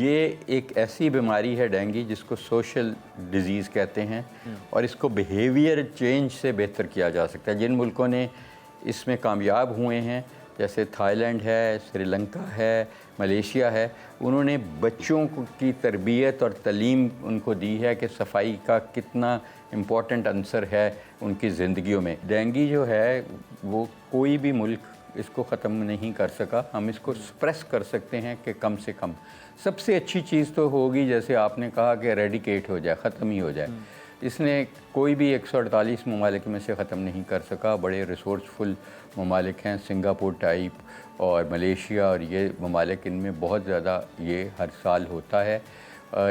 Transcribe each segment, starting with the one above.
یہ ایک ایسی بیماری ہے ڈینگی جس کو سوشل ڈیزیز کہتے ہیں اور اس کو بیہیویئر چینج سے بہتر کیا جا سکتا ہے۔ جن ملکوں نے اس میں کامیاب ہوئے ہیں جیسے تھائی لینڈ ہے، سری لنکا ہے، ملیشیا ہے، انہوں نے بچوں کی تربیت اور تعلیم ان کو دی ہے کہ صفائی کا کتنا امپورٹنٹ عنصر ہے ان کی زندگیوں میں۔ ڈینگی جو ہے وہ کوئی بھی ملک اس کو ختم نہیں کر سکا، ہم اس کو سپریس کر سکتے ہیں کہ کم سے کم۔ سب سے اچھی چیز تو ہوگی جیسے آپ نے کہا کہ ریڈیکیٹ ہو جائے، ختم ہی ہو جائے۔ اس نے کوئی بھی 148 ممالک میں سے ختم نہیں کر سکا۔ بڑے ریسورسفل ممالک ہیں، سنگاپور ٹائپ اور ملیشیا، اور یہ ممالک ان میں بہت زیادہ یہ ہر سال ہوتا ہے۔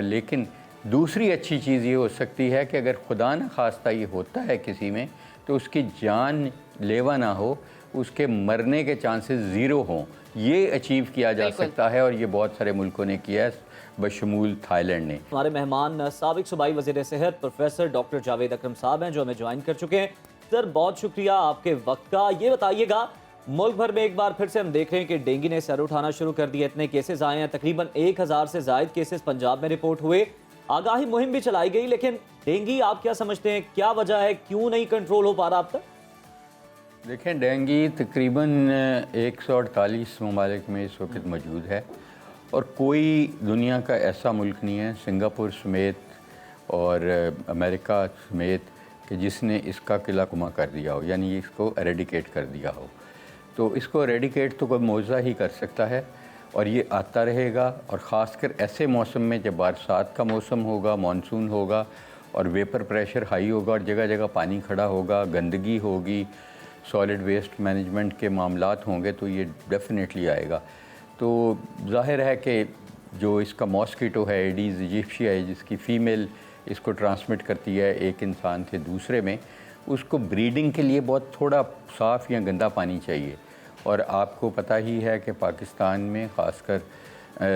لیکن دوسری اچھی چیز یہ ہو سکتی ہے کہ اگر خدا نہ خواستہ یہ ہوتا ہے کسی میں تو اس کی جان لیوا نہ ہو، اس کے مرنے کے چانسز زیرو ہوں۔ یہ اچیو کیا جا سکتا ہے اور یہ بہت سارے ملکوں نے کیا ہے بشمول تھائی لینڈ نے۔ ہمارے مہمان سابق صوبائی وزیر صحت پروفیسر ڈاکٹر جاوید اکرم صاحب ہیں جو ہمیں جوائن کر چکے ہیں۔ سر بہت شکریہ آپ کے وقت کا۔ یہ بتائیے گا ملک بھر میں ایک بار پھر سے ہم دیکھ رہے ہیں کہ ڈینگی نے سر اٹھانا شروع کر دیا، اتنے کیسز آئے ہیں، تقریباً 1000 سے زائد کیسز پنجاب میں رپورٹ ہوئے، آگاہی مہم بھی چلائی گئی، لیکن ڈینگی آپ کیا سمجھتے ہیں کیا وجہ ہے، کیوں نہیں کنٹرول ہو پا رہا اب تک؟ دیکھیں ڈینگی تقریباً 148 ممالک میں اس وقت موجود ہے اور کوئی دنیا کا ایسا ملک نہیں ہے سنگاپور سمیت اور امریکہ سمیت کہ جس نے اس کا قلعہ کما کر دیا ہو، یعنی اس کو ایریڈیکیٹ کر دیا ہو۔ تو اس کو ایریڈیکیٹ تو کوئی معجزہ ہی کر سکتا ہے اور یہ آتا رہے گا، اور خاص کر ایسے موسم میں جب برسات کا موسم ہوگا، مانسون ہوگا اور ویپر پریشر ہائی ہوگا اور جگہ جگہ پانی کھڑا ہوگا، گندگی ہوگی، سالڈ ویسٹ مینجمنٹ کے معاملات ہوں گے، تو یہ ڈیفینیٹلی آئے گا۔ تو ظاہر ہے کہ جو اس کا ماسکیٹو ہے ایڈیز ایجپشیائی، جس کی فیمیل اس کو ٹرانسمٹ کرتی ہے ایک انسان سے دوسرے میں، اس کو بریڈنگ کے لیے بہت تھوڑا صاف یا گندا پانی چاہیے، اور آپ کو پتہ ہی ہے کہ پاکستان میں خاص کر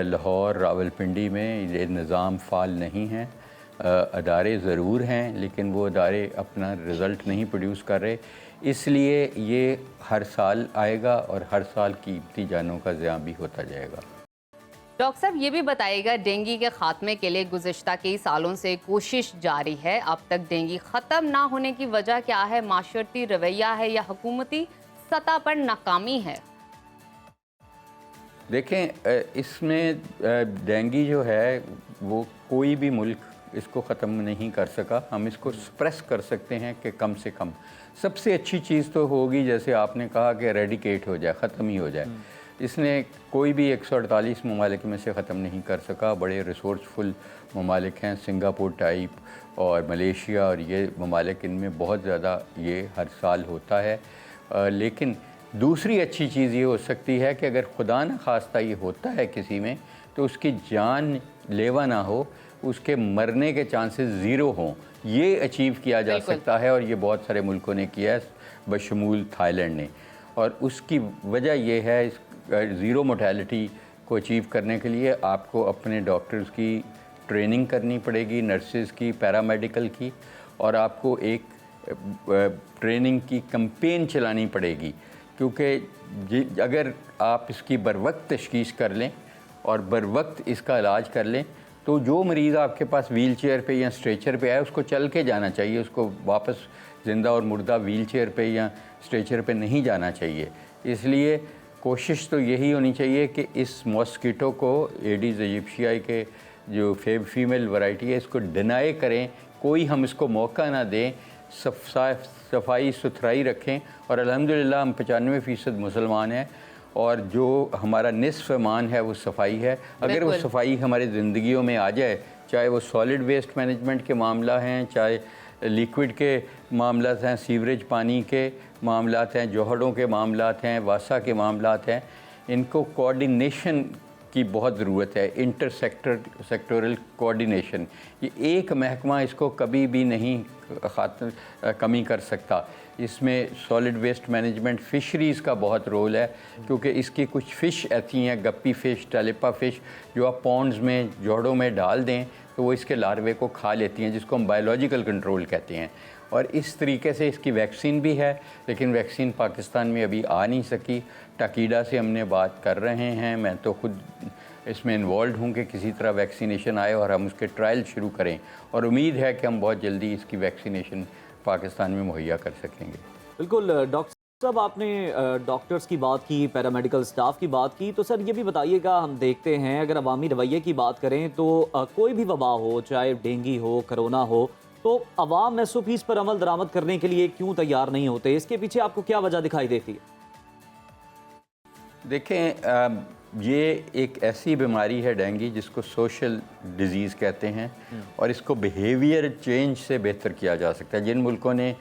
لاہور راولپنڈی میں یہ نظام فعال نہیں ہے۔ ادارے ضرور ہیں لیکن وہ ادارے اپنا رزلٹ نہیں پروڈیوس کر رہے، اس لیے یہ ہر سال آئے گا اور ہر سال قیمتی جانوں کا ضیاع بھی ہوتا جائے گا۔ ڈاکٹر صاحب یہ بھی بتائیے گا، ڈینگی کے خاتمے کے لیے گزشتہ کئی سالوں سے کوشش جاری ہے، اب تک ڈینگی ختم نہ ہونے کی وجہ کیا ہے؟ معاشرتی رویہ ہے یا حکومتی سطح پر ناکامی ہے؟ دیکھیں اس میں ڈینگی جو ہے وہ کوئی بھی ملک اس کو ختم نہیں کر سکا، ہم اس کو سپریس کر سکتے ہیں کہ کم سے کم۔ سب سے اچھی چیز تو ہوگی جیسے آپ نے کہا کہ ریڈیکیٹ ہو جائے، ختم ہی ہو جائے۔ اس نے کوئی بھی 148 ممالک میں سے ختم نہیں کر سکا۔ بڑے ریسورسفل ممالک ہیں، سنگاپور ٹائپ اور ملیشیا، اور یہ ممالک ان میں بہت زیادہ یہ ہر سال ہوتا ہے۔ لیکن دوسری اچھی چیز یہ ہو سکتی ہے کہ اگر خدا نہ خواستہ یہ ہوتا ہے کسی میں تو اس کی جان لیوا نہ ہو، اس کے مرنے کے چانسز زیرو ہوں۔ یہ اچیو کیا جا سکتا ہے اور یہ بہت سارے ملکوں نے کیا ہے بشمول تھائی لینڈ نے، اور اس کی وجہ یہ ہے زیرو موٹیلٹی کو اچیو کرنے کے لیے آپ کو اپنے ڈاکٹرز کی ٹریننگ کرنی پڑے گی، نرسز کی، پیرامیڈیکل کی، اور آپ کو ایک ٹریننگ کی کمپین چلانی پڑے گی، کیونکہ اگر آپ اس کی بروقت تشخیص کر لیں اور بروقت اس کا علاج کر لیں تو جو مریض آپ کے پاس ویل چیئر پہ یا اسٹریچر پہ آئے اس کو چل کے جانا چاہیے، اس کو واپس زندہ اور مردہ ویل چیئر پہ یا اسٹریچر پہ نہیں جانا چاہیے۔ اس لیے کوشش تو یہی ہونی چاہیے کہ اس ماسکیٹو کو، ایڈیز ایجپشیائی کے جو فیمیل ورائٹی ہے، اس کو ڈینائی کریں، کوئی ہم اس کو موقع نہ دیں، صفائی ستھرائی رکھیں، اور الحمدللہ ہم 95% مسلمان ہیں اور جو ہمارا نصف ایمان ہے وہ صفائی ہے۔ اگر وہ صفائی ہماری زندگیوں میں آ جائے، چاہے وہ سالڈ ویسٹ مینجمنٹ کے معاملہ ہیں، چاہے لیکوڈ کے معاملات ہیں، سیوریج پانی کے معاملات ہیں، جوہڑوں کے معاملات ہیں، واسا کے معاملات ہیں، ان کو کوارڈینیشن کی بہت ضرورت ہے، انٹر سیکٹورل کوارڈینیشن۔ یہ ایک محکمہ اس کو کبھی بھی نہیں کمی کر سکتا۔ اس میں سالڈ ویسٹ مینجمنٹ، فشریز کا بہت رول ہے، کیونکہ اس کی کچھ فش ایسی ہیں، گپی فش، ٹیلیپا فش، جو آپ پونڈز میں، جوہڑوں میں ڈال دیں تو وہ اس کے لاروے کو کھا لیتی ہیں، جس کو ہم بایولوجیکل کنٹرول کہتے ہیں۔ اور اس طریقے سے اس کی ویکسین بھی ہے، لیکن ویکسین پاکستان میں ابھی آ نہیں سکی۔ ٹاکیڈا سے ہم نے بات کر رہے ہیں، میں تو خود इसमें इन्वॉल्व हूँ कि किसी तरह वैक्सीनेशन आए और हम उसके ट्रायल शुरू करें, और उम्मीद है कि हम बहुत जल्दी इसकी वैक्सीनेशन पाकिस्तान में मुहैया कर सकेंगे। बिल्कुल डॉक्टर साहब, आपने डॉक्टर्स की बात की, पैरामेडिकल स्टाफ की बात की, तो सर ये भी बताइएगा, हम देखते हैं अगर अवामी रवैये की बात करें तो कोई भी वबा हो, चाहे डेंगू हो, कोरोना हो, तो अवाम एसओपीज़ पर अमल दरामद करने के लिए क्यों तैयार नहीं होते? इसके पीछे आपको क्या वजह दिखाई देती है? देखें, ये एक ऐसी बीमारी है डेंगू जिसको सोशल डिज़ीज़ कहते हैं, और इसको बिहेवियर चेंज से बेहतर किया जा सकता है। जिन मुल्कों ने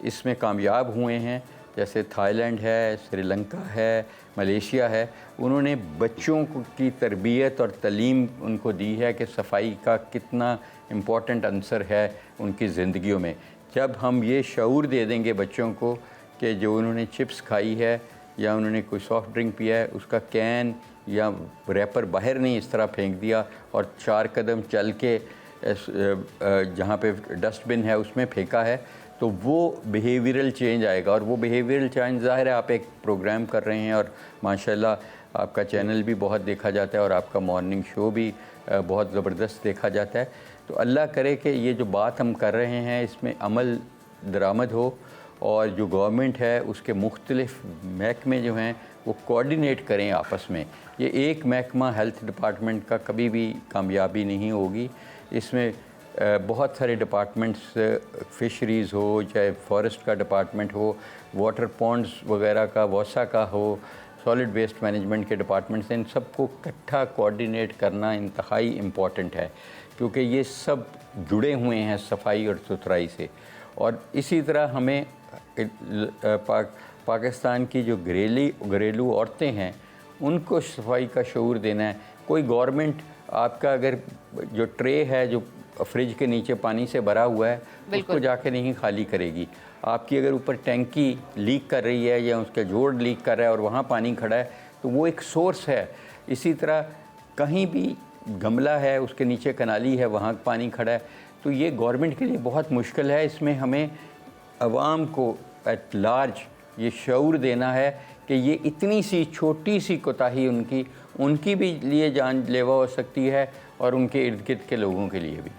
इसमें कामयाब हुए हैं, जैसे थाईलैंड है, श्रीलंका है, मलेशिया है, उन्होंने बच्चों की तरबियत और तालीम उनको दी है कि सफाई का कितना इम्पोर्टेंट अंसर है उनकी ज़िंदगियों में। जब हम ये शऊर दे देंगे बच्चों को कि जो उन्होंने चिप्स खाई है या उन्होंने कोई सॉफ्ट ड्रिंक पिया है, उसका कैन या रैपर बाहर नहीं इस तरह फेंक दिया और 4 कदम चल के जहाँ पे डस्टबिन है उसमें फेंका है, तो वो बिहेवियरल चेंज आएगा। और वो बिहेवियरल चेंज, ज़ाहिर है आप एक प्रोग्राम कर रहे हैं और माशाल्लाह आपका चैनल भी बहुत देखा जाता है और आपका मॉर्निंग शो भी बहुत ज़बरदस्त देखा जाता है। तो अल्लाह करे कि ये जो बात हम कर रहे हैं इसमें अमल दरामद हो, और जो गवर्नमेंट है उसके मुख्तलिफ महकमे जो हैं वो कोऑर्डिनेट करें आपस में। ये एक महकमा हेल्थ डिपार्टमेंट का कभी भी कामयाबी नहीं होगी। इसमें बहुत सारे डिपार्टमेंट्स, फ़िशरीज़ हो, चाहे फॉरेस्ट का डिपार्टमेंट हो, वाटर पॉन्ड्स वगैरह का, वोसा का हो, सॉलिड वेस्ट मैनेजमेंट के डिपार्टमेंट्स हैं, इन सबको इकट्ठा कोऑर्डिनेट करना इंतहाई इम्पॉर्टेंट है, क्योंकि ये सब जुड़े हुए हैं सफाई और सुथराई से। और इसी तरह हमें पाकिस्तान की जो घरेलू औरतें हैं उनको सफाई का शऊर देना है। कोई गवर्नमेंट आपका अगर जो ट्रे है जो फ्रिज के नीचे पानी से भरा हुआ है उसको जाके नहीं खाली करेगी। आपकी अगर ऊपर टैंकी लीक कर रही है या उसका जोड़ लीक कर रहा है और वहाँ पानी खड़ा है तो वो एक सोर्स है। इसी तरह कहीं भी गमला है उसके नीचे कनाली है वहाँ पानी खड़ा है, तो ये गवर्नमेंट के लिए बहुत मुश्किल है। इसमें हमें अवाम को एट लार्ज ये शऊर देना है कि ये इतनी सी छोटी सी कोताही उनकी भी लिए जानलेवा हो सकती है और उनके इर्द गिर्द के लोगों के लिए भी।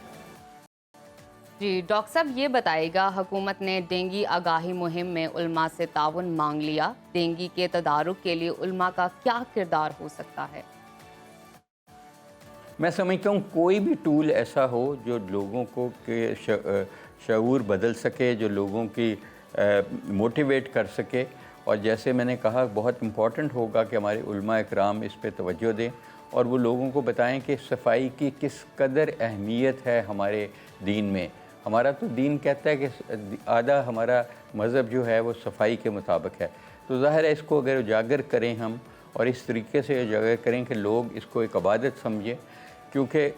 जी डॉक्टर साहब, ये बताइएगा, हुकूमत ने डेंगू आगाही मुहिम में उल्मा से ताउन मांग लिया। डेंगू के तदारुक के लिए उल्मा का क्या किरदार हो सकता है? मैं समझता हूँ कोई भी टूल ऐसा हो जो लोगों को के शऊर बदल सके, जो लोगों की मोटिवेट कर सके। और जैसे मैंने कहा, बहुत इम्पॉर्टेंट होगा कि हमारे उलमा इकराम इस पे तवज्जो दें और वो लोगों को बताएं कि सफाई की किस कदर अहमियत है हमारे दीन में। हमारा तो दीन कहता है कि आधा हमारा मज़हब जो है वो सफाई के मुताबिक है। तो ज़ाहिर है इसको अगर उजागर करें हम और इस तरीके से उजागर करें कि लोग इसको एक इबादत समझें, क्योंकि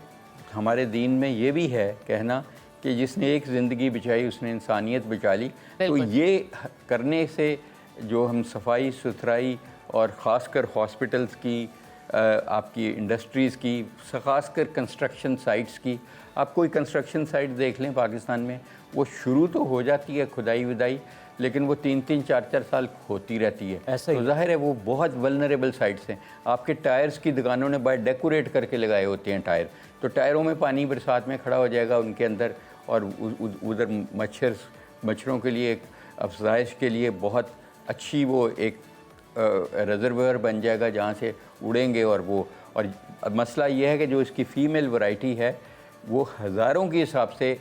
हमारे दीन में ये भी है कहना कि जिसने एक ज़िंदगी बचाई उसने इंसानियत बचा ली। तो ये करने से जो हम सफाई सुथराई और ख़ासकर हॉस्पिटल्स की, आपकी इंडस्ट्रीज़ की, ख़ासकर कंस्ट्रक्शन साइट्स की, आप कोई कंस्ट्रक्शन साइट देख लें पाकिस्तान में, वो शुरू तो हो जाती है खुदाई वदाई, लेकिन वो 3-3, 4-4 साल होती रहती है। तो ज़ाहिर है वो बहुत वल्नरेबल साइट्स हैं। आपके टायर्स की दुकानों ने बाय डेकोरेट करके लगाए होते हैं टायर, तो टायरों में पानी बरसात में खड़ा हो जाएगा उनके अंदर, और उधर मच्छरों के लिए, अफजाइश के लिए बहुत अच्छी वो एक रिजर्वायर बन जाएगा जहाँ से उड़ेंगे। और मसला ये है कि जो इसकी फ़ीमेल वैरायटी है वो हज़ारों के हिसाब से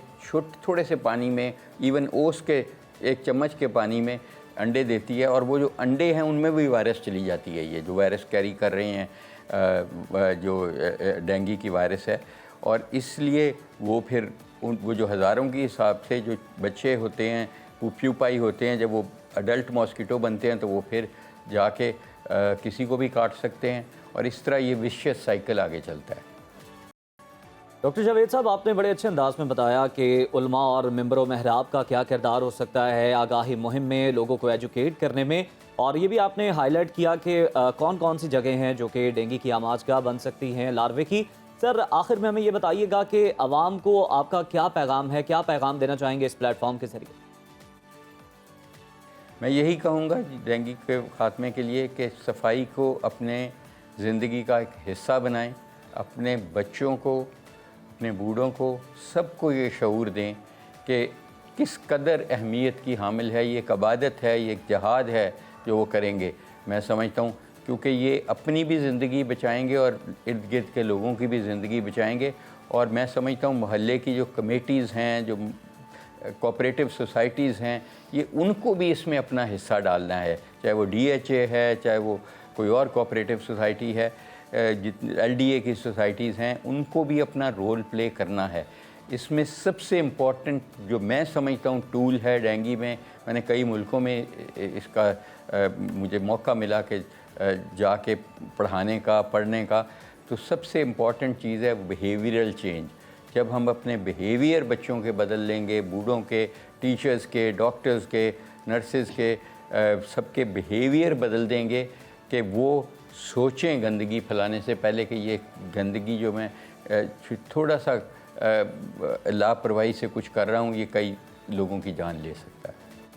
थोड़े से पानी में, इवन ओस के एक चम्मच के पानी में अंडे देती है, और वो जो अंडे हैं उनमें भी वायरस चली जाती है। ये जो वायरस कैरी कर रहे हैं, जो डेंगू की वायरस है, और इसलिए वो फिर वो जो हज़ारों के हिसाब से जो बच्चे होते हैं, वो प्यूपाई होते हैं, जब वो अडल्ट मॉस्किटो बनते हैं तो वो फिर जाके किसी को भी काट सकते हैं, और इस तरह ये विशियस साइकिल आगे चलता है। डॉक्टर जावेद साहब, आपने बड़े अच्छे अंदाज में बताया कि उलमा और मेंबर महराब का क्या किरदार हो सकता है आगाही मुहिम में, लोगों को एजुकेट करने में, और ये भी आपने हाईलाइट किया कि कौन कौन सी जगह हैं जो कि डेंगू की आमाजगाह बन सकती हैं, लार्वे की। सर आखिर में हमें ये बताइएगा कि आवाम को आपका क्या पैगाम है, क्या पैगाम देना चाहेंगे इस प्लेटफॉर्म के ज़रिए? मैं यही कहूँगा डेंगू के ख़ात्मे के लिए कि सफाई को अपने ज़िंदगी का एक हिस्सा बनाएं, अपने बच्चों को, अपने बूढ़ों को, सबको ये शऊर दें कि किस कदर अहमियत की हामिल है, ये एक इबादत है, ये एक जहाद है जो वो करेंगे। मैं समझता हूँ क्योंकि ये अपनी भी ज़िंदगी बचाएंगे और इर्द गिर्द के लोगों की भी ज़िंदगी बचाएंगे। और मैं समझता हूँ मोहल्ले की जो कमेटीज़ हैं, जो कोऑपरेटिव सोसाइटीज़ हैं, ये उनको भी इसमें अपना हिस्सा डालना है, चाहे वो DHA है, चाहे वो कोई और कोऑपरेटिव सोसाइटी है, LDA की सोसाइटीज़ हैं, उनको भी अपना रोल प्ले करना है। इसमें सबसे इम्पॉर्टेंट जो मैं समझता हूँ टूल है डेंगू में, मैंने कई मुल्कों में इसका मुझे मौका मिला कि जाके पढ़ने का, तो सबसे इम्पॉर्टेंट चीज़ है बिहेवियरल चेंज। जब हम अपने बिहेवियर बच्चों के बदल लेंगे, बूढ़ों के, टीचर्स के, डॉक्टर्स के, नर्सेज़ के, सबके बिहेवियर बदल देंगे कि वो सोचें गंदगी फैलाने से पहले कि ये गंदगी जो मैं थोड़ा सा लापरवाही से कुछ कर रहा हूँ, ये कई लोगों की जान ले सकता है।